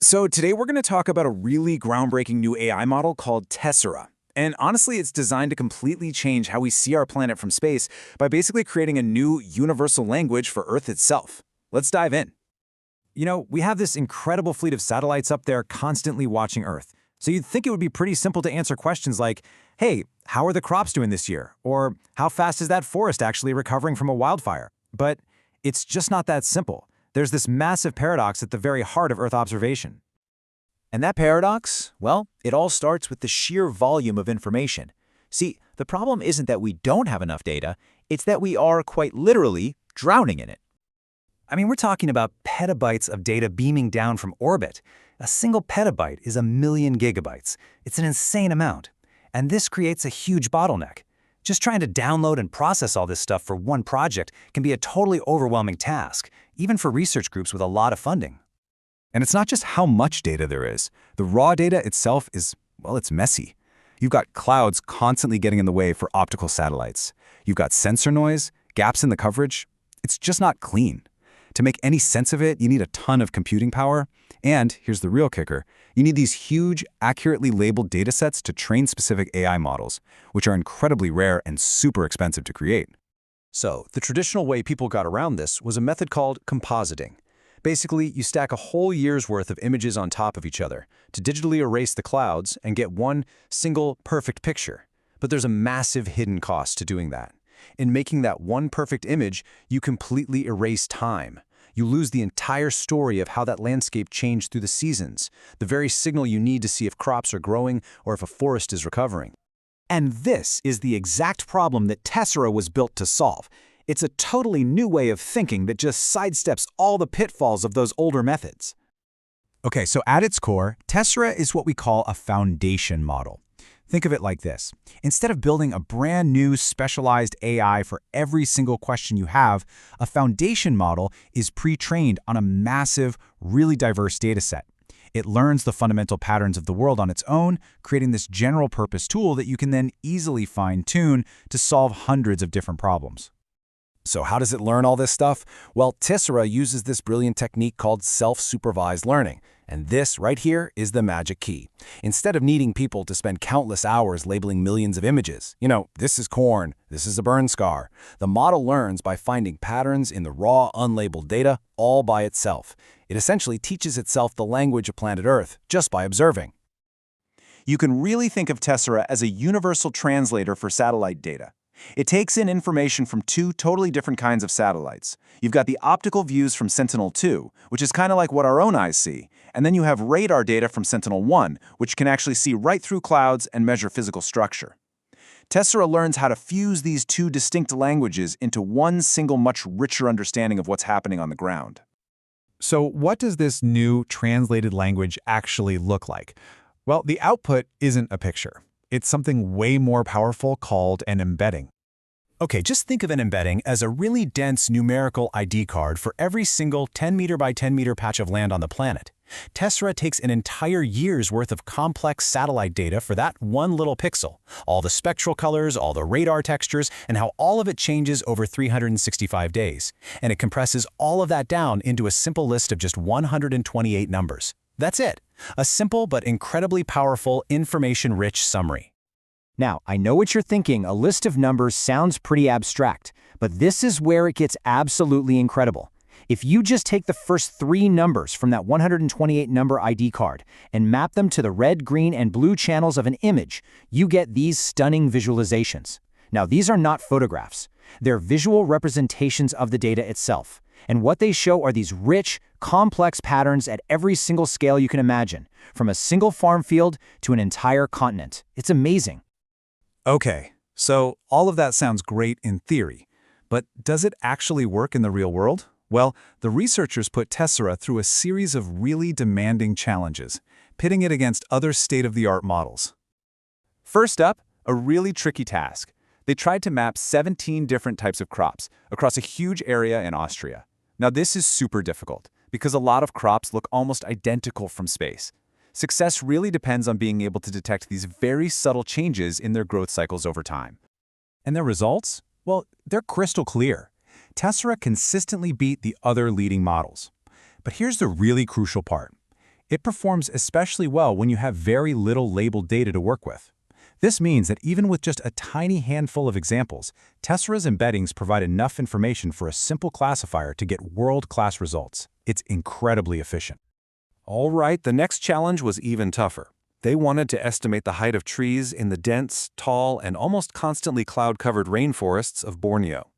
So today we're going to talk about a really groundbreaking new AI model called Tessera. And honestly, it's designed to completely change how we see our planet from space by basically creating a new universal language for Earth itself. Let's dive in. We have this incredible fleet of satellites up there constantly watching Earth. So you'd think it would be pretty simple to answer questions like, hey, how are the crops doing this year? Or how fast is that forest actually recovering from a wildfire? But it's just not that simple. There's this massive paradox at the very heart of Earth observation. And that paradox, well, it all starts with the sheer volume of information. See, the problem isn't that we don't have enough data, it's that we are, quite literally, drowning in it. We're talking about petabytes of data beaming down from orbit. A single petabyte is 1,000,000 gigabytes. It's an insane amount. And this creates a huge bottleneck. Just trying to download and process all this stuff for one project can be a totally overwhelming task, even for research groups with a lot of funding. And it's not just how much data there is. The raw data itself is, well, it's messy. You've got clouds constantly getting in the way for optical satellites. You've got sensor noise, gaps in the coverage. It's just not clean. To make any sense of it, you need a ton of computing power. And here's the real kicker. You need these huge, accurately labeled datasets to train specific AI models, which are incredibly rare and super expensive to create. So, the traditional way people got around this was a method called compositing. Basically, you stack a whole year's worth of images on top of each other to digitally erase the clouds and get one single perfect picture. But there's a massive hidden cost to doing that. In making that one perfect image, you completely erase time. You lose the entire story of how that landscape changed through the seasons, the very signal you need to see if crops are growing or if a forest is recovering. And this is the exact problem that Tessera was built to solve. It's a totally new way of thinking that just sidesteps all the pitfalls of those older methods. Okay, so at its core, Tessera is what we call a foundation model. Think of it like this. Instead of building a brand new specialized AI for every single question you have, a foundation model is pre-trained on a massive, really diverse dataset. It learns the fundamental patterns of the world on its own, creating this general-purpose tool that you can then easily fine-tune to solve hundreds of different problems. So how does it learn all this stuff? Well, Tessera uses this brilliant technique called self-supervised learning. And this right here is the magic key. Instead of needing people to spend countless hours labeling millions of images, this is corn, this is a burn scar, the model learns by finding patterns in the raw, unlabeled data all by itself. It essentially teaches itself the language of planet Earth just by observing. You can really think of Tessera as a universal translator for satellite data. It takes in information from two totally different kinds of satellites. You've got the optical views from Sentinel-2, which is kind of like what our own eyes see, and then you have radar data from Sentinel-1, which can actually see right through clouds and measure physical structure. Tessera learns how to fuse these two distinct languages into one single, much richer understanding of what's happening on the ground. So what does this new translated language actually look like? Well, the output isn't a picture. It's something way more powerful called an embedding. Okay, just think of an embedding as a really dense numerical ID card for every single 10-meter by 10-meter patch of land on the planet. Tessera takes an entire year's worth of complex satellite data for that one little pixel, all the spectral colors, all the radar textures, and how all of it changes over 365 days. And it compresses all of that down into a simple list of just 128 numbers. That's it. A simple but incredibly powerful, information-rich summary. Now, I know what you're thinking, a list of numbers sounds pretty abstract, but this is where it gets absolutely incredible. If you just take the first 3 numbers from that 128 number ID card and map them to the red, green, and blue channels of an image, you get these stunning visualizations. Now, these are not photographs. They're visual representations of the data itself. And what they show are these rich, complex patterns at every single scale you can imagine, from a single farm field to an entire continent. It's amazing. Okay, so all of that sounds great in theory, but does it actually work in the real world? Well, the researchers put Tessera through a series of really demanding challenges, pitting it against other state-of-the-art models. First up, a really tricky task. They tried to map 17 different types of crops across a huge area in Austria. Now, this is super difficult because a lot of crops look almost identical from space. Success really depends on being able to detect these very subtle changes in their growth cycles over time. And their results? Well, they're crystal clear. Tessera consistently beat the other leading models. But here's the really crucial part. It performs especially well when you have very little labeled data to work with. This means that even with just a tiny handful of examples, Tessera's embeddings provide enough information for a simple classifier to get world-class results. It's incredibly efficient. All right, the next challenge was even tougher. They wanted to estimate the height of trees in the dense, tall, and almost constantly cloud-covered rainforests of Borneo.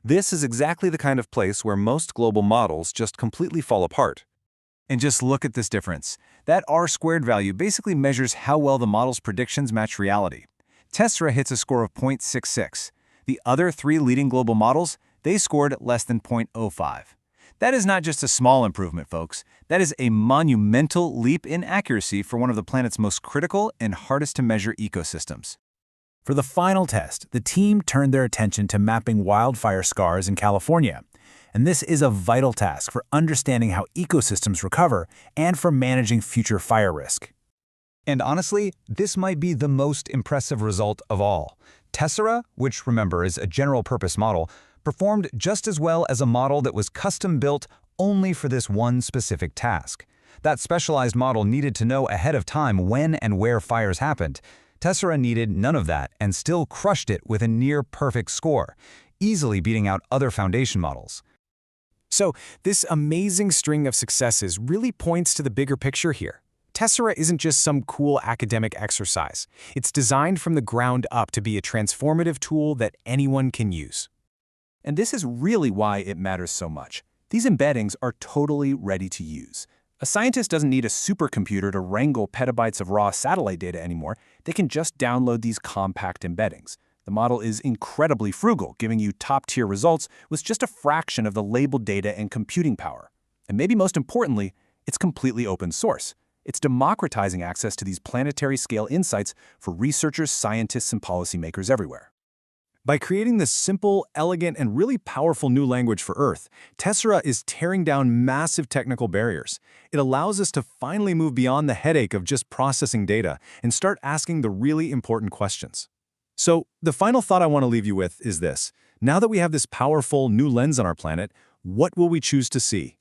This is exactly the kind of place where most global models just completely fall apart. And just look at this difference. That R-squared value basically measures how well the model's predictions match reality. Tessera hits a score of 0.66. The other three leading global models, they scored less than 0.05. That is not just a small improvement, folks. That is a monumental leap in accuracy for one of the planet's most critical and hardest-to-measure ecosystems. For the final test, the team turned their attention to mapping wildfire scars in California. And this is a vital task for understanding how ecosystems recover and for managing future fire risk. And honestly, this might be the most impressive result of all. Tessera, which remember is a general-purpose model, performed just as well as a model that was custom-built only for this one specific task. That specialized model needed to know ahead of time when and where fires happened. Tessera needed none of that and still crushed it with a near-perfect score, easily beating out other foundation models. So, this amazing string of successes really points to the bigger picture here. Tessera isn't just some cool academic exercise. It's designed from the ground up to be a transformative tool that anyone can use. And this is really why it matters so much. These embeddings are totally ready to use. A scientist doesn't need a supercomputer to wrangle petabytes of raw satellite data anymore. They can just download these compact embeddings. The model is incredibly frugal, giving you top-tier results with just a fraction of the labeled data and computing power. And maybe most importantly, it's completely open source. It's democratizing access to these planetary-scale insights for researchers, scientists, and policymakers everywhere. By creating this simple, elegant, and really powerful new language for Earth, Tessera is tearing down massive technical barriers. It allows us to finally move beyond the headache of just processing data and start asking the really important questions. So, the final thought I want to leave you with is this. Now that we have this powerful new lens on our planet, what will we choose to see?